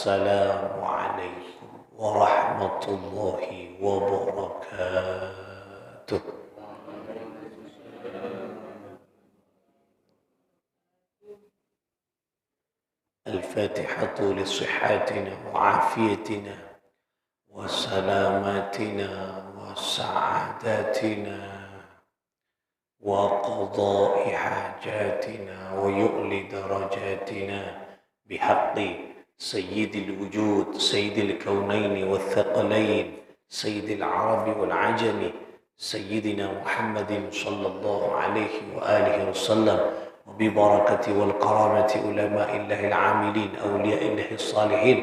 السلام عليكم ورحمة الله وبركاته. الفاتحة لصحتنا وعافيتنا وسلامتنا وسعادتنا وقضاء حاجاتنا ويؤلي درجاتنا بحق سيد الوجود سيد الكونين والثقلين سيد العرب والعجم سيدنا محمد صلى الله عليه وآله وسلم وببركة والكرامة علماء الله العاملين أولياء الله الصالحين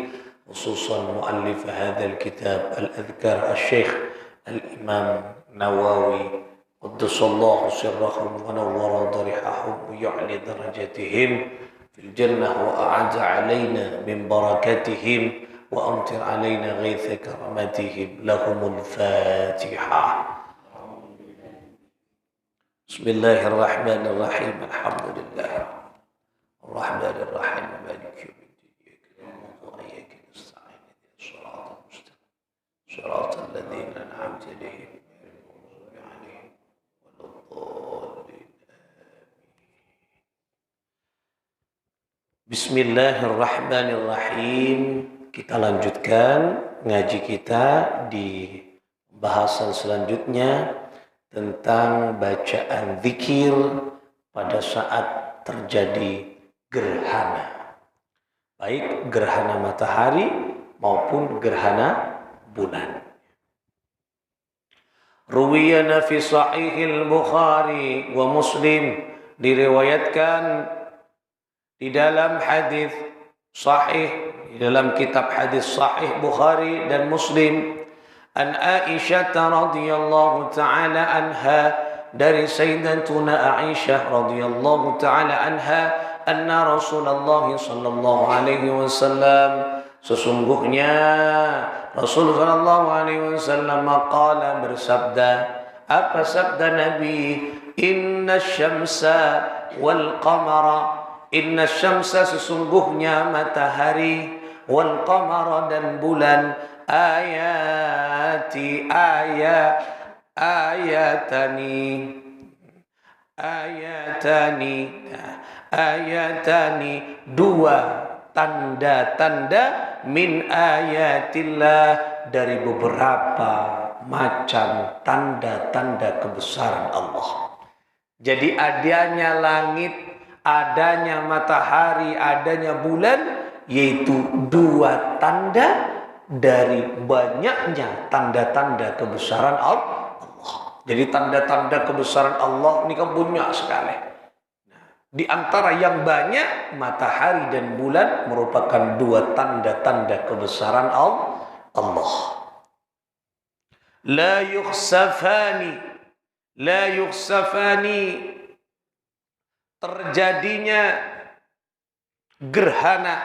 خصوصا مؤلف هذا الكتاب الأذكار الشيخ الإمام نووي قدس الله سرهم ونور ضريحهم ويعلي درجاتهم في الجنة وأعز علينا من بركاتهم وأمطر علينا غيث كرامتهم لهم الفاتحة. بسم الله الرحمن الرحيم الحمد لله الرحمن الرحيم مالك يوم الدين إياك نعبد وإياك نستعين اهدنا الصراط المستقيم صراط الذين أنعمت عليهم غير المغضوب عليهم ولا الضالين. Bismillahirrahmanirrahim. Kita lanjutkan ngaji kita di bahasan selanjutnya tentang bacaan zikir pada saat terjadi gerhana, baik gerhana matahari maupun gerhana bulan. Ruwiyana fi sahihil Bukhari wa Muslim, diriwayatkan di dalam hadis sahih, di dalam kitab hadis sahih Bukhari dan Muslim, an Aisyah radhiyallahu taala anha, dari Sayyidatuna Aisyah radhiyallahu taala anha, anna Rasulullah sallallahu alaihi wasallam, sesungguhnya Rasul sallallahu alaihi wasallam qala, bersabda. Apa sabda Nabi? Inna syamsa wal qamara, inna syamsa, sesungguhnya matahari, wal qamara, dan bulan, ayatani, dua tanda-tanda, min ayatillah, dari beberapa macam tanda-tanda kebesaran Allah. Jadi adanya langit, adanya matahari, adanya bulan, yaitu dua tanda dari banyaknya tanda-tanda kebesaran Allah. Jadi tanda-tanda kebesaran Allah ini kan banyak sekali. Di antara yang banyak, matahari dan bulan merupakan dua tanda-tanda kebesaran Allah. La yukhsafani, terjadinya gerhana.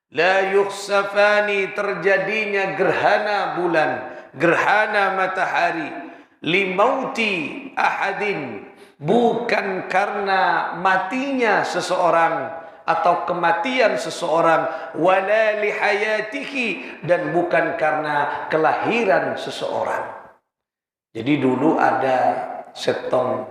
La yukhsafani, terjadinya gerhana bulan, gerhana matahari, limauti ahadin, bukan karena matinya seseorang atau kematian seseorang, wala lihayatihi, dan bukan karena kelahiran seseorang. Jadi dulu ada setong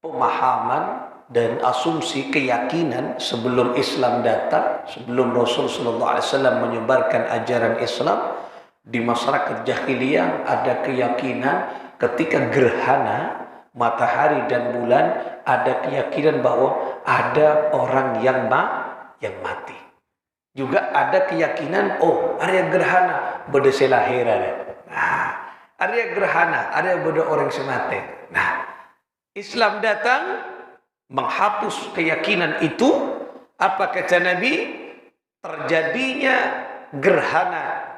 pemahaman dan asumsi keyakinan sebelum Islam datang, sebelum Rasul sallallahu alaihi wasallam menyebarkan ajaran Islam di masyarakat jahiliyah, ada keyakinan ketika gerhana matahari dan bulan, ada keyakinan bahwa ada orang yang mati. Juga ada keyakinan, oh, area gerhana beda selahiran. Nah, area gerhana ada beda orang semati. Nah, Islam datang menghapus keyakinan itu. Apa kata Nabi? Terjadinya gerhana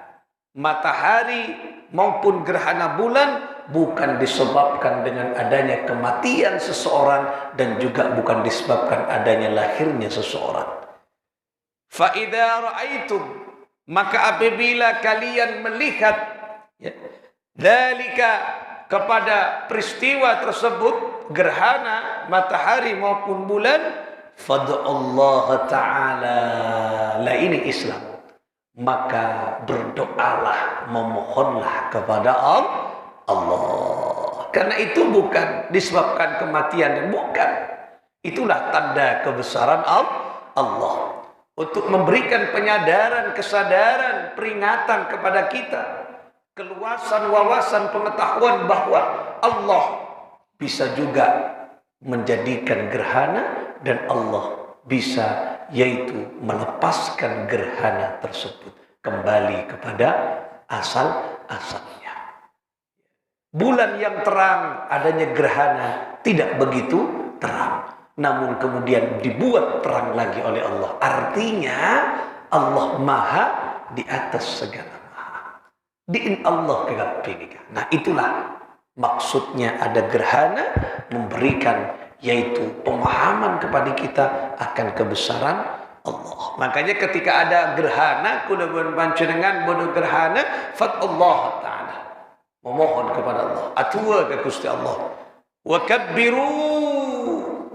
matahari maupun gerhana bulan bukan disebabkan dengan adanya kematian seseorang, dan juga bukan disebabkan adanya lahirnya seseorang. Fa idza ra'aitum, maka apabila kalian melihat, ya, dzalika, kepada peristiwa tersebut, gerhana matahari maupun bulan, fad'ullaha ta'ala, lah ini Islam, maka berdoalah, memohonlah kepada Allah. Karena itu bukan disebabkan kematian, dan bukan. Itulah tanda kebesaran Allah. Untuk memberikan penyadaran, kesadaran, peringatan kepada kita. Keluasan wawasan pengetahuan bahwa Allah bisa juga menjadikan gerhana, dan Allah bisa yaitu melepaskan gerhana tersebut kembali kepada asal-asalnya. Bulan yang terang, adanya gerhana tidak begitu terang, namun kemudian dibuat terang lagi oleh Allah. Artinya Allah maha di atas segala maha. Diin Allah kegapingan. Nah, itulah maksudnya ada gerhana, memberikan yaitu pemahaman kepada kita akan kebesaran Allah. Makanya ketika ada gerhana, kuda panjenengan bodoh gerhana, fat Allah Ta'ala, memohon kepada Allah, atua ke Gusti Allah, wa kabbiru,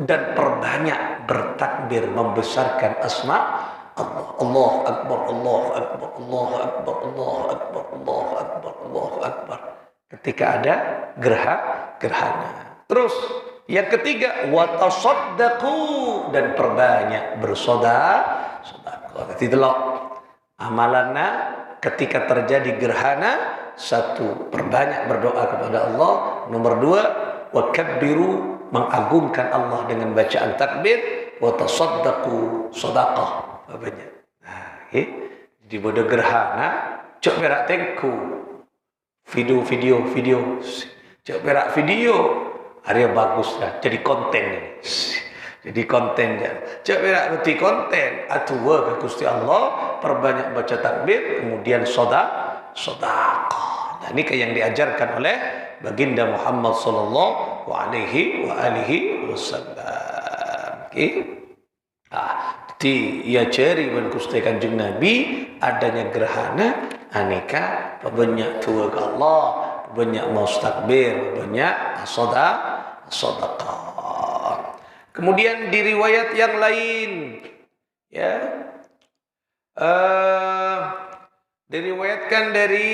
dan perbanyak bertakbir, membesarkan asma Allah. Allah Akbar, Allah Akbar, Allah Akbar, Allah Akbar, Allah Akbar, Allah Akbar. Ketika ada gerhana. Terus yang ketiga, wa tasaddaqu, dan perbanyak bersedekah. Itulah amalanna ketika terjadi gerhana. Satu, perbanyak berdoa kepada Allah. Nomor dua, wa kabbiru, mengagungkan Allah dengan bacaan takbir. Wa tasaddaqu, sedekah banyak. Nah, di bodoh gerhana, cok berak tengku. Video. Cok berak video. Area bagus lah, jadi konten ini. Jadi konten ya. Cak berak reti konten. Atua ke Gusti Allah, perbanyak baca takbir, kemudian sedekah. Nah, ini yang diajarkan oleh baginda Muhammad sallallahu alaihi wasallam. Ia cari dan Gusti Kanjeng Nabi adanya gerhana, aneka banyak tua ke Allah, banyak mau takbir, banyak sedekah. Kemudian di riwayat yang lain, ya, diriwayatkan dari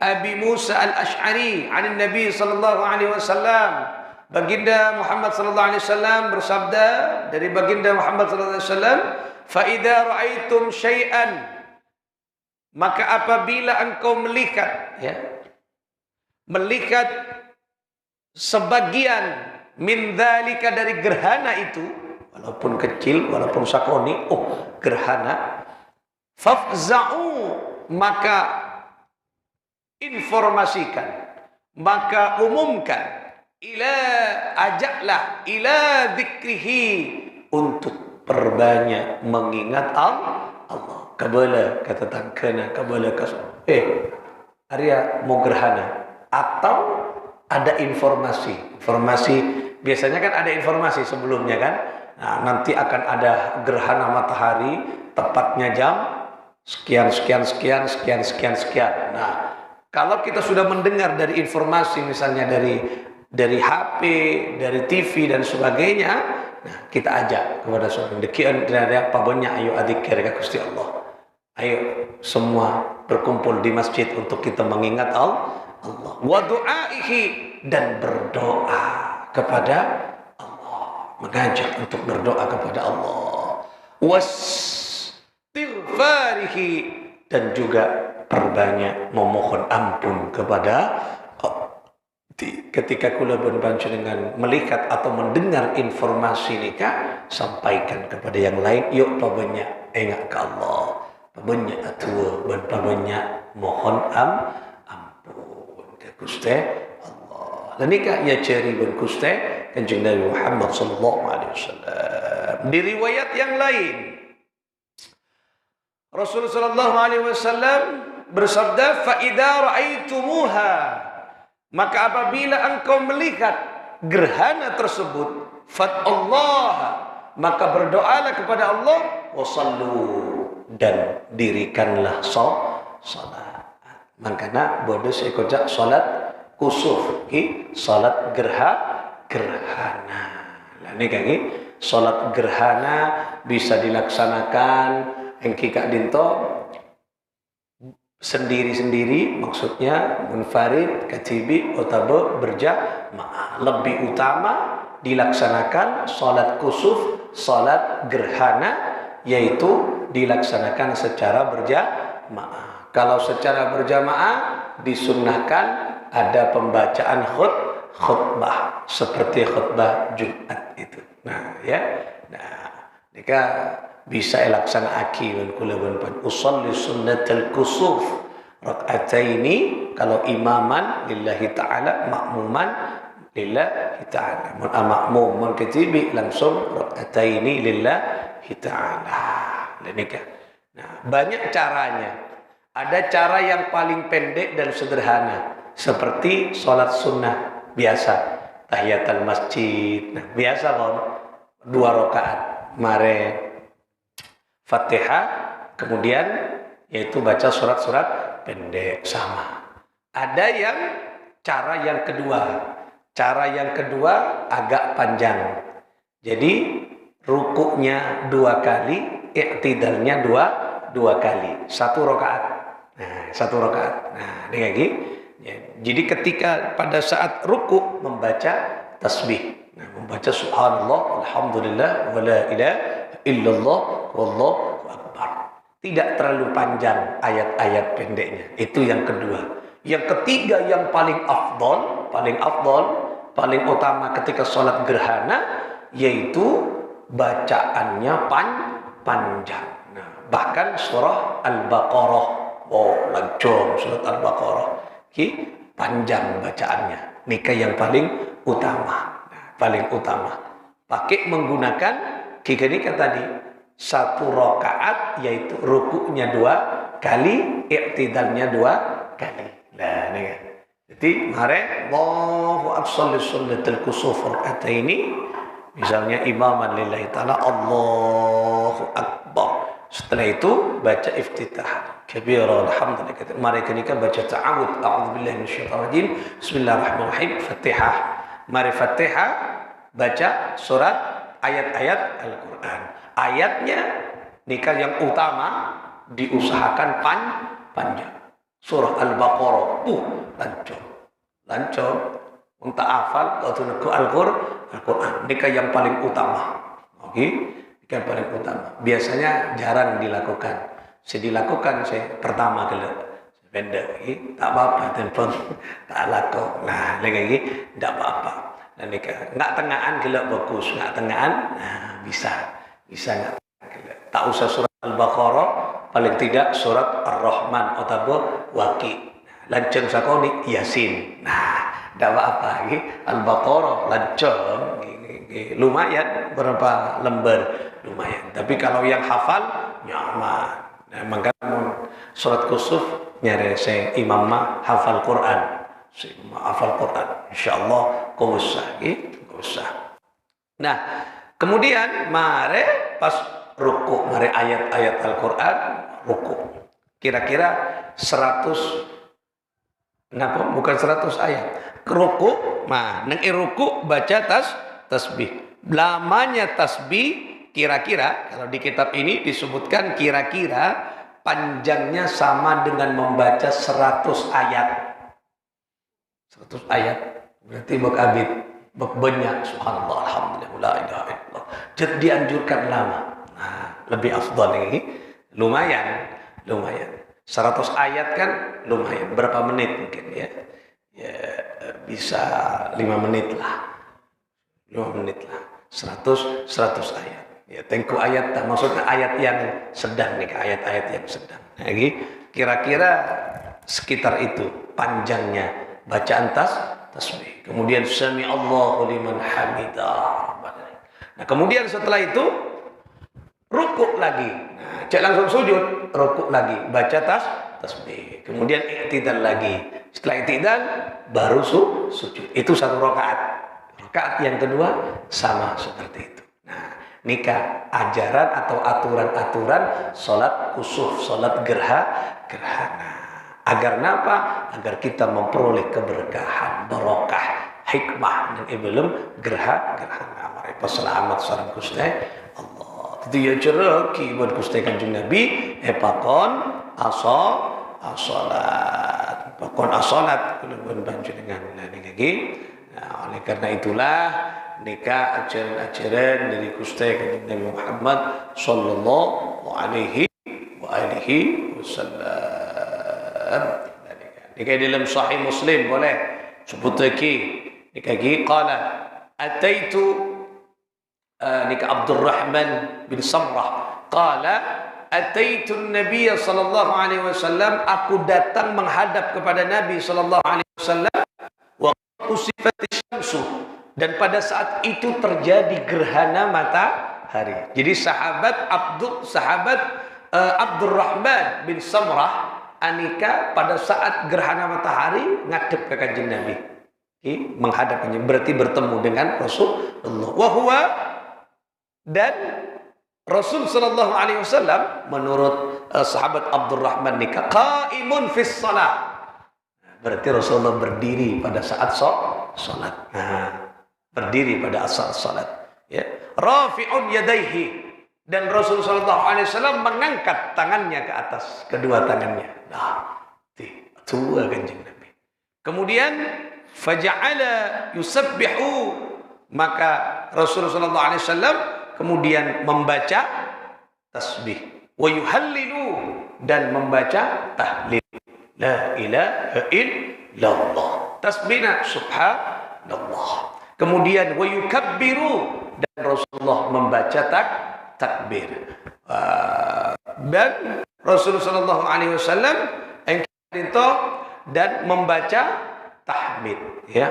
Abi Musa al-Ash'ari an Nabi sallallahu alaihi wasallam, baginda Muhammad sallallahu alaihi wasallam bersabda dari baginda Muhammad sallallahu alaihi wasallam, fa idza ra'aitum syai'an, maka apabila engkau melihat, ya, melihat sebagian min dzalika, dari gerhana itu, walaupun kecil, walaupun sakoni, gerhana, fafza'u, maka informasikan, maka umumkan, ajaklah ila dzikrihi, untuk perbanyak mengingat Allah. Kabala kata tangkana, kabala kas. Arya mau gerhana, atau ada informasi biasanya kan ada informasi sebelumnya kan. Nah, nanti akan ada gerhana matahari tepatnya jam sekian. Nah, kalau kita sudah mendengar dari informasi, misalnya dari HP, dari TV dan sebagainya, nah, kita ajak kepada saudara dekian dari apa banyak, ayo adzikir ke Gusti Allah. Ayo semua berkumpul di masjid untuk kita mengingat Allah. Wa du'aihi, dan berdoa kepada Allah, mengajak untuk berdoa kepada Allah. Wastighfarihi, dan juga perbanyak memohon ampun kepada Allah. Ketika kula panjenengan melihat atau mendengar informasi nikah, sampaikan kepada yang lain. Yuk perbanyak ingat ke Allah, perbanyak atua, perbanyak mohon ampun ke Gusti Allah. Dan nikah ya cari ben Gusti Kanjeng Nabi Muhammad sallallahu alaihi wasallam. Di riwayat yang lain, Rasulullah sallallahu alaihi wasallam bersabda, fa idza ra'aitumuha, maka apabila engkau melihat gerhana tersebut, fat Allah, maka berdoalah kepada Allah, wasallu, dan dirikanlah salat. Makanya bodoh saya kocak salat kusuf, salat gerhana. Nah, ini kan salat gerhana bisa dilaksanakan engki kak dinto sendiri-sendiri, maksudnya munfarid, katibi, atau berjamaah. Lebih utama dilaksanakan salat kusuf, salat gerhana, yaitu dilaksanakan secara berjamaah. Kalau secara berjamaah disunnahkan ada pembacaan khutbah seperti khutbah Jumat itu. Nah, ya. Nah, jika bisa laksanakan wan kula wan pan usolli sunnatul kusuf rakaataini kalau imaman lillahi ta'ala, makmuman lillahi ta'ala. Mun makmum mun katibi langsung rakaataini lillahi ta'ala. Nah, banyak caranya. Ada cara yang paling pendek dan sederhana, seperti sholat sunnah biasa, tahiyatul masjid. Nah, biasa kan 2 rakaat, mare Fatihah, kemudian yaitu baca surat-surat pendek sama. Ada yang cara yang kedua agak panjang. Jadi rukuknya 2 kali, i'tidalnya dua kali, 1 rakaat. Nah, 1 rakaat. Nah, ini lagi. Ya, jadi ketika pada saat ruku membaca tasbih. Nah, membaca subhanallah, alhamdulillah, wala ilaha illallah, wallahu akbar. Tidak terlalu panjang ayat-ayat pendeknya. Itu yang kedua. Yang ketiga yang paling afdol, paling utama ketika sholat gerhana, yaitu bacaannya panjang. Nah, bahkan surah Al-Baqarah. Oh, lancung surat Al-Baqarah. Panjang bacaannya. Nikah yang paling utama. Nah, paling utama. Pakai menggunakan nikah tadi. 1 rakaat, yaitu rukuknya 2 kali, i'tidalnya 2 kali. Nah, ini kan. Jadi, mari Allahu akbar sunnatul kusuf rakaataini. Misalnya imaman lillahi ta'ala, Allahu akbar. Setelah itu baca iftitah kabira alhamdulillah. Mari kita baca ta'awudz, a'udzubillahi minasyaitonir rajim, bismillahirrahmanirrahim, Fatihah. Mari Fatihah baca surat ayat-ayat Al-Qur'an. Ayatnya nikah yang utama diusahakan panjang. Surah Al-Baqarah lancung untuk hafal atau Al-Qur'an nikah yang paling utama. Oke. Yang paling utama. Biasanya jarang dilakukan. Saya dilakukan pertama kali. Benda tak apa-apa telepon tak laku. Nah, lagi tak apa-apa. Dan enggak tengahan kalau bagus, enggak tengahan. Nah, bisa enggak. Tak usah surat Al-Baqarah, paling tidak surat Ar-Rahman atau Waqi. Lancung sakoni Yasin. Nah, tak apa-apa lagi. Al-Baqarah lancung. Lumayan berapa lembar. Lumayan. Tapi kalau yang hafal nyaman. Nah, maka surat kusuf nyari saya imam hafal Quran. Hafal Quran. Insyaallah kau usah. Nah, kemudian mari pas ruku, mari ayat-ayat Al-Qur'an ruku. Kira-kira 100 bukan 100 ayat. Ruku, nang ruku baca tasbih. Lamanya tasbih kira-kira, kalau di kitab ini disebutkan kira-kira panjangnya sama dengan membaca 100 ayat. 100 ayat. Berarti abid banyak. Subhanallah, alhamdulillah, la ilaha illallah. Jadi dianjurkan lama. Nah, lebih afdal ini. Lumayan. 100 ayat kan lumayan. Berapa menit mungkin ya? Ya bisa 5 menit lah. 5 menit lah. 100 ayat. Ya, tengku ayat, maksudnya ayat yang sedang nih, ayat-ayat yang sedang. Nah, kira-kira sekitar itu panjangnya bacaan tasbih. Kemudian sami Allahu liman hamidah. Nah, kemudian setelah itu rukuk lagi. Nah, jangan langsung sujud, rukuk lagi, baca tasbih. Kemudian i'tidal lagi. Setelah i'tidal baru sujud. Itu 1 rakaat. Rakaat yang kedua sama seperti itu. Nah, nikah ajaran atau aturan-aturan sholat kusuf, sholat gerhana. Agar apa? Agar kita memperoleh keberkahan, barokah, hikmah dan belum gerhana. Mari selamat sareng Gusti Allah. Itu ya cereki buat Gusti Kanjeng Nabi pakon asa as-salat. Pokon as-salat kula panjenengan niki. Nah, oleh karena itulah nikah ajaran-ajaran dari Gusti Kanjeng Nabi Muhammad sallallahu alaihi wa alihi wasallam. Nikah dalam Sahih Muslim boleh sebut lagi nikah qala ataitu nikah Abdurrahman bin Samrah qala ataitu Nabi sallallahu alaihi wasallam, aku datang menghadap kepada Nabi sallallahu alaihi wasallam wa usifatis syamsu, dan pada saat itu terjadi gerhana matahari. Jadi sahabat Abdurrahman bin Samrah anika pada saat gerhana matahari ngadep ke Kanjeng Nabi, menghadapnya berarti bertemu dengan Rasulullah. Wahwa, dan Rasul sallallahu alaihi wasallam menurut sahabat Abdurrahman nikah qaimun fis shalah, berarti Rasulullah berdiri pada saat salat. Berdiri pada saat salat, ya. Rafi'un yadaihi, dan Rasul sallallahu alaihi wasallam mengangkat tangannya ke atas, kedua tangannya. Nah, tua Kanjeng Nabi. Kemudian faja'ala yusabbihu, maka Rasul sallallahu alaihi wasallam kemudian membaca tasbih, wa yuhallilu, dan membaca tahlil, la ilaha illallah, tasbihna subhanallah. Kemudian wa yukabbiru, dan Rasulullah membaca takbir. Dan Rasulullah sallallahu alaihi wasallam itu dan membaca tahmid, ya,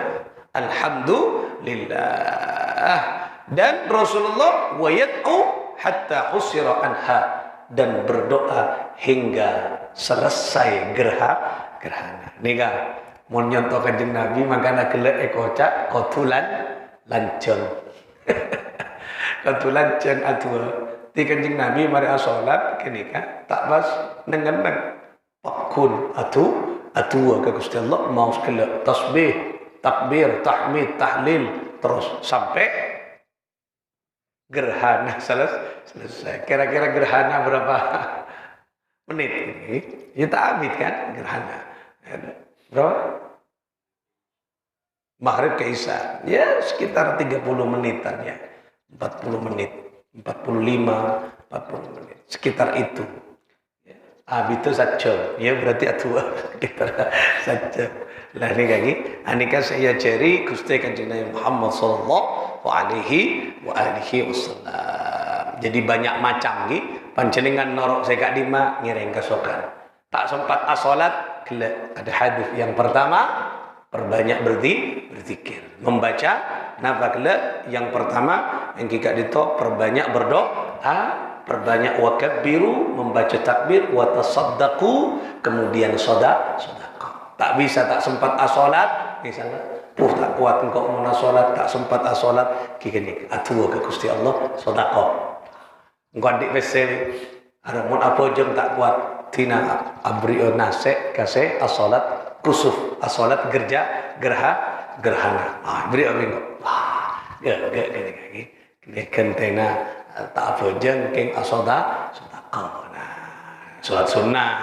alhamdulillah. Dan Rasulullah wayad'u hatta usira anha, dan berdoa hingga selesai gerhana. Nika mun nyontoh Kanjeng Nabi makana gelek kocak kotulan lanceng. Kotulan ceng atua. Di Kanjeng Nabi mari salat kenika tak bas nengen-neng pakun atua ke Gusti Allah mau gelek tasbih, takbir, tahmid, tahlil terus sampai gerhana selesai. Kira-kira gerhana berapa menit ini? Ya ta'abid kan gerhana. Berapa? Maghrib ke Isya. Ya sekitar 30 menitan ya. 40 menit, 45, 40 menit. Sekitar itu. Abid itu saja. Ya berarti atua sekitar saja. Lah ini kaki, anika saya cari Gusti Kanjeng Nabi Muhammad sallallahu alaihi wasallam. Jadi banyak macam nggih, panjenengan norok saya gak dima ngireng kesokan. Tak sempat as-salat, ada hadis yang pertama perbanyak berzikir, membaca napa yang pertama yang kita dito perbanyak berdoa, perbanyak wakabbiru, membaca takbir, wa tasaddaqu, kemudian sedekah. Tak bisa tak sempat as-salat misalnya, tak kuat engkau mau as-salat, tak sempat as-salat kini atua ke Gusti Allah sedekah. Engkau adik wesel ada mun apa jeng tak kuat tina abrio nase kase as-salat kusuf, as-salat gerhana. Beri abing gini kentena tak apa jeng keng as-salat sedekah. Nah, salat sunnah,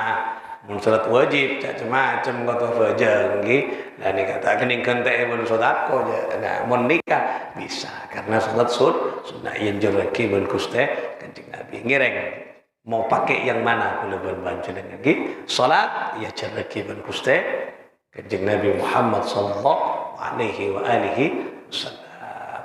mun salat wajib macam-macam kata fajar nggih. Lah nek kata kening kentek mun sedekah aja. Nah, mun nikah bisa karena salat sunnah yen joreki mun Gusti Kanjeng Nabi. Ngireng mau pakai yang mana kula panjenengan nggih? Salat ya joreki mun Gusti Kanjeng Nabi Muhammad sallallahu alaihi wasallam.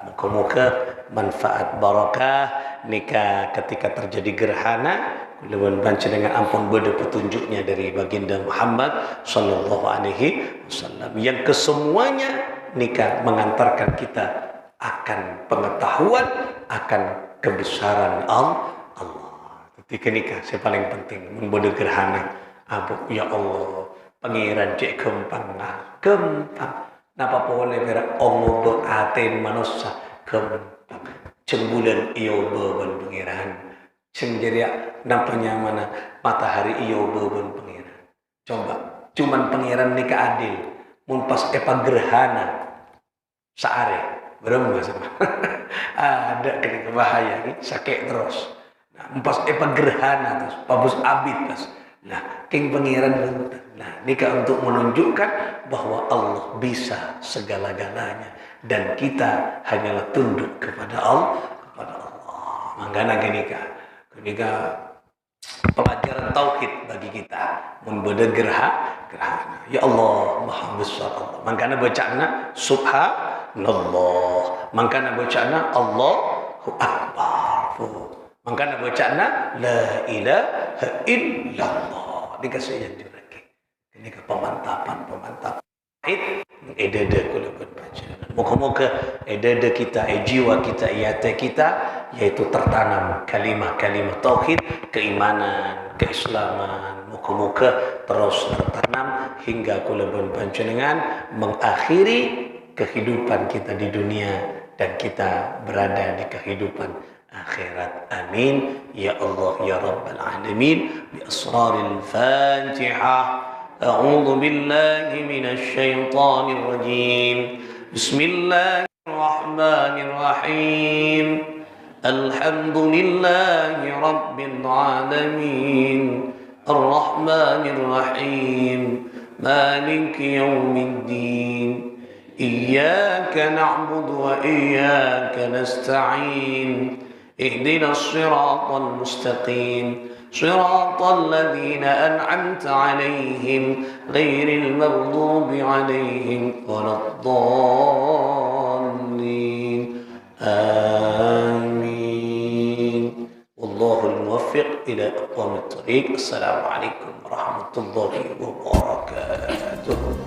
Muga-muga manfaat barakah nikah ketika terjadi gerhana. Kula panjenengan ampun beda petunjuknya dari baginda Muhammad sallallahu alaihi wasallam yang kesemuanya nikah mengantarkan kita akan pengetahuan akan kebesaran Allah. Ketika nikah saya paling penting membeda gerhana. Ya Allah, pangeran cek gempang napa boleh berak ongo beraten manusia gempang cembulan iyo beban pangeran. Sendiri nampaknya mana matahari iyo beban pangeran. Coba, cuman pangeran nikah adil. Mun pas epa gerhana saare, berapa sama? Ada kena bahaya ni sakit terus. Nah, pas epa gerhana terus, pabus abid pas Nah, king pangeran bener. Nah, nikah untuk menunjukkan bahwa Allah bisa segala-galanya dan kita hanyalah tunduk kepada Allah, kepada Allah. Mangkana nikah. Nikah pelajaran tauhid bagi kita membeda gerhana. Ya Allah Maha Besar Allah. Mangkana bacana subhanallah. Mangkana bacana Allahu Akbar. Mangkana bacana la ilaha illallah. Dikasih yang lagi. Ini ke pemantapan. Edada kula baca. Moga-moga edada kita, jiwa kita, hati kita yaitu tertanam kalimah-kalimah tauhid, keimanan, keislaman. Moga-moga terus tertanam hingga kula panjenengan mengakhiri kehidupan kita di dunia dan kita berada di kehidupan akhirat. Amin ya Allah ya Rabbal alamin. Bi asraril Fatihah. أعوذ بالله من الشيطان الرجيم بسم الله الرحمن الرحيم الحمد لله رب العالمين الرحمن الرحيم مالك يوم الدين إياك نعبد وإياك نستعين اهدنا الصراط المستقيم صراط الذين أنعمت عليهم غير المغضوب عليهم ولا الضالين آمين والله الموفق إلى أقوم الطريق. السلام عليكم ورحمة الله وبركاته.